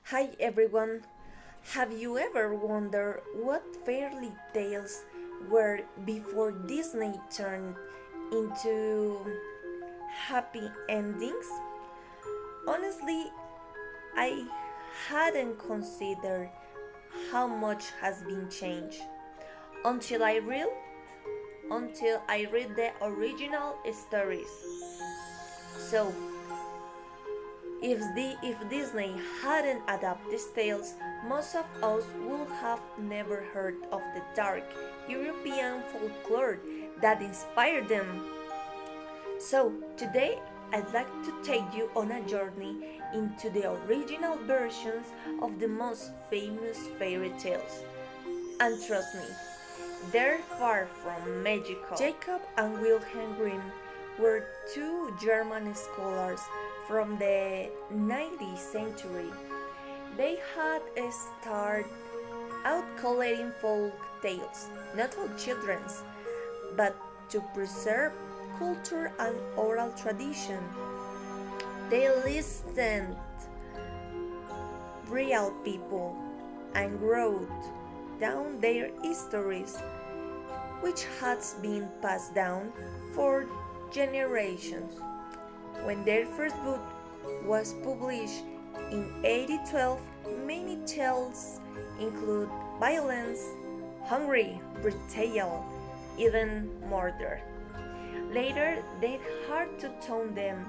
Hi everyone. Have you ever wondered what fairy tales were before Disney turned into happy endings? Honestly, I hadn't considered how much has been changed until I read the original stories. So, if Disney hadn't adapted these tales, most of us would have never heard of the dark European folklore that inspired them. So, today I'd like to take you on a journey into the original versions of the most famous fairy tales. And trust me, they're far from magical. Jacob and Wilhelm Grimm were two German scholars from the 19th century. They had started out collecting folk tales, not for children's, but to preserve culture and oral tradition. They listened real people and wrote down their histories, which has been passed down for generations. When their first book was published in 1812, many tales include violence, hunger, betrayal, even murder. Later, they had to tone them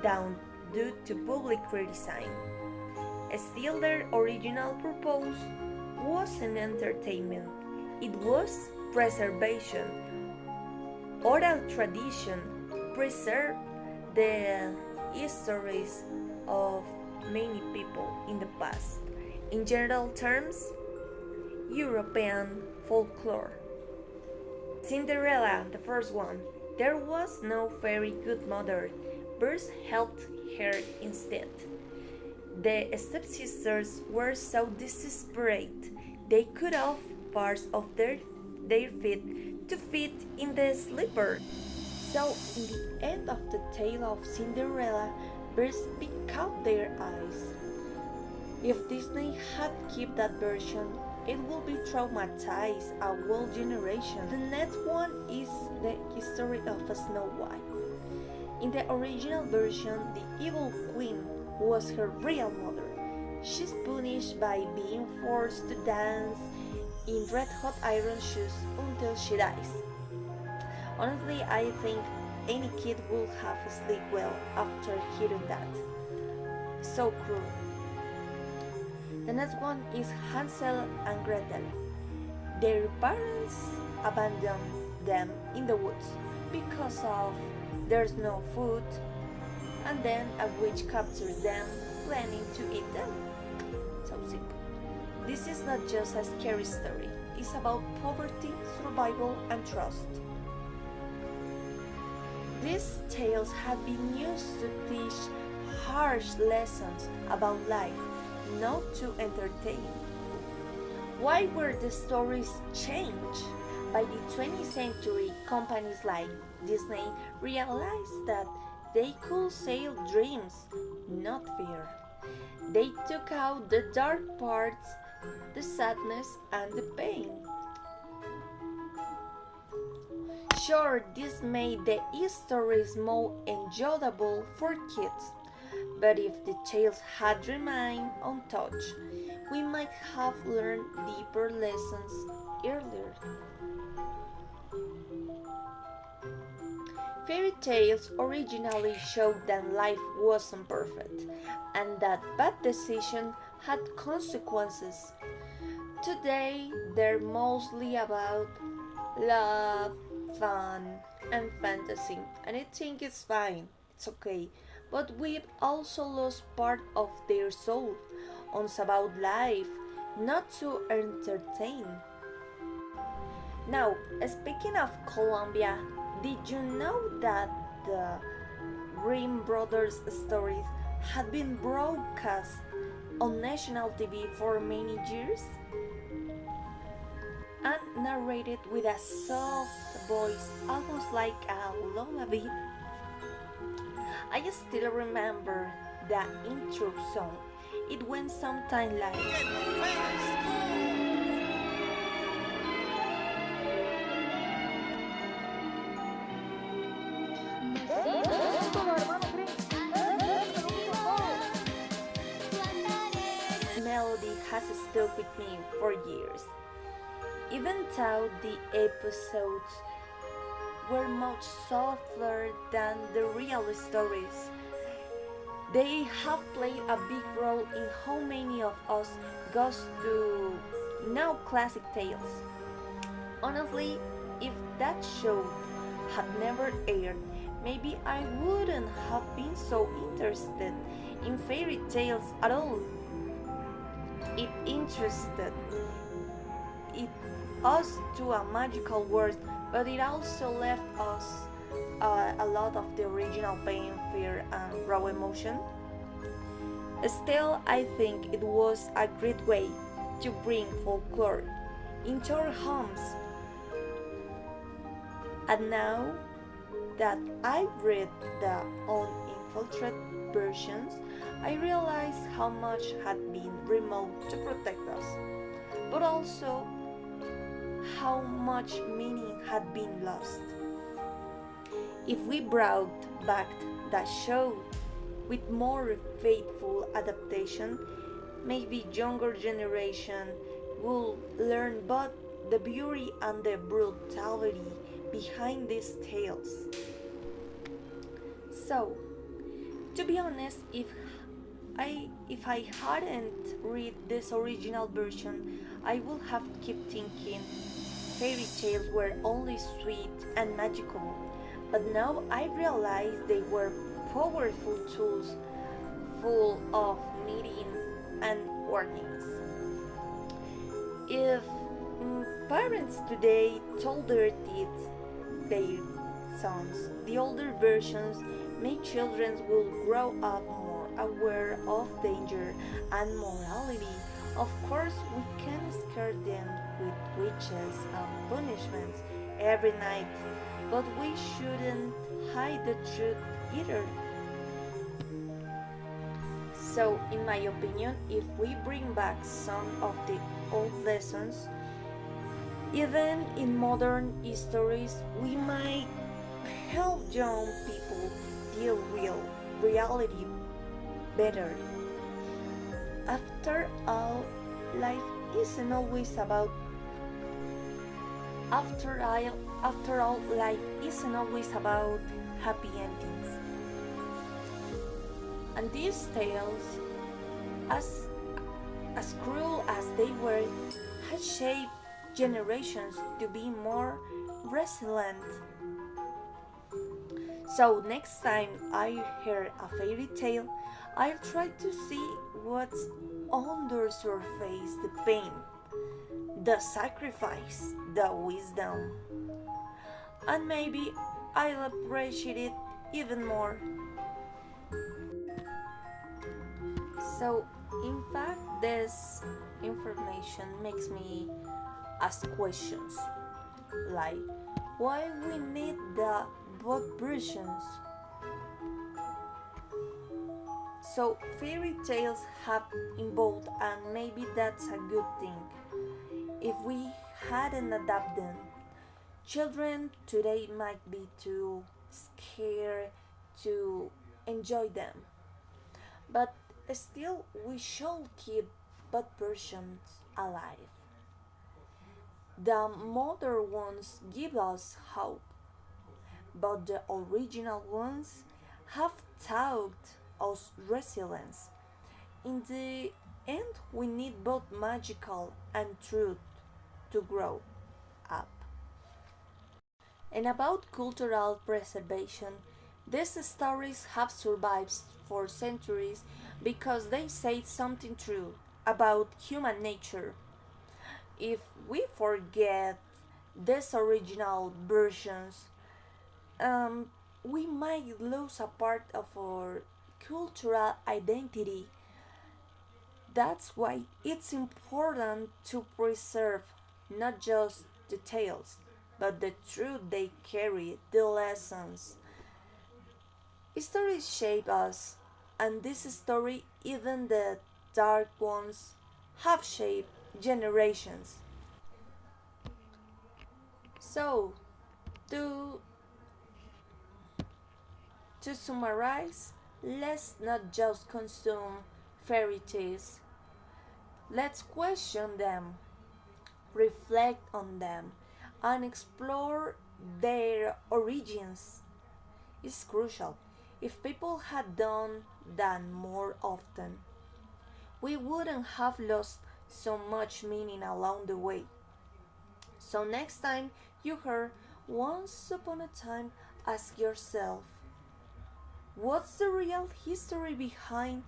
down due to public criticism. Still, their original purpose wasn't entertainment, it was preservation. Oral tradition preserved the histories of many people in the past. In general terms, European folklore. Cinderella, the first one. There was no fairy godmother. Birds helped her instead. The stepsisters were so desperate they cut off parts of their feet to fit in the slipper. So, in the end of the tale of Cinderella, birds pick out their eyes. If Disney had kept that version, it would be traumatized a whole generation. The next one is the history of Snow White. In the original version, the evil queen was her real mother. She's punished by being forced to dance in red hot iron shoes until she dies. Honestly, I think any kid would have slept well after hearing that. So cruel. The next one is Hansel and Gretel. Their parents abandoned them in the woods because of there's no food, and then a witch captures them, planning to eat them. So simple. This is not just a scary story, it's about poverty, survival, and trust. These tales have been used to teach harsh lessons about life, not to entertain. Why were the stories changed? By the 20th century, companies like Disney realized that they could sell dreams, not fear. They took out the dark parts, the sadness, and the pain. Sure, this made the stories more enjoyable for kids, but if the tales had remained untouched, we might have learned deeper lessons earlier. Fairy tales originally showed that life wasn't perfect and that bad decisions had consequences. Today, they're mostly about love, fun, and fantasy, and I think it's fine, it's okay. But we've also lost part of their soul, ons about life, not to entertain. Now, speaking of Colombia, did you know that the Grimm Brothers stories had been broadcast on national TV for many years? And narrated with a soft voice, almost like a lullaby. I still remember the intro song. It went sometime like, melody has stuck with me for years. Even though the episodes were much softer than the real stories, they have played a big role in how many of us goes to know classic tales. Honestly, if that show had never aired, maybe I wouldn't have been so interested in fairy tales at all. It interested it us to a magical world, but it also left us a lot of the original pain, fear, and raw emotion. Still, I think it was a great way to bring folklore into our homes. And now that I've read the uninfiltrated versions, I realize how much had been removed to protect us, but also how much meaning had been lost. If we brought back that show with more faithful adaptation, maybe younger generation will learn both the beauty and the brutality behind these tales. So, to be honest, if I hadn't read this original version, I would have kept thinking fairy tales were only sweet and magical. But now I realize they were powerful tools full of meaning and warnings. If parents today told their sons the older versions, may children will grow up more aware of danger and morality. Of course, we can scare them with witches and punishments every night, but we shouldn't hide the truth either. So, in my opinion, if we bring back some of the old lessons, even in modern stories, we might help young people deal real reality better. After all, life isn't always about after all life isn't always about happy endings. And these tales, as as cruel as they were, had shaped generations to be more resilient. So next time I hear a fairy tale, I'll try to see what's under surface, the pain, the sacrifice, the wisdom, and maybe I'll appreciate it even more. So, in fact, this information makes me ask questions like why we need the both versions. So, fairy tales have evolved, and maybe that's a good thing. If we hadn't adapted them, children today might be too scared to enjoy them. But still, we should keep both versions alive. The modern ones give us hope, but the original ones have taught us resilience. In the end, we need both magical and truth to grow up. And about cultural preservation, these stories have survived for centuries because they say something true about human nature. If we forget these original versions, um, we might lose a part of our cultural identity. That's why it's important to preserve not just the tales, but the truth they carry, the lessons. Stories shape us, and this story, even the dark ones have shaped generations. So, to, to summarize, let's not just consume fairy tales, let's question them, reflect on them, and explore their origins. It's crucial. If people had done that more often, we wouldn't have lost so much meaning along the way. So, next time you hear Once Upon a Time, ask yourself, what's the real history behind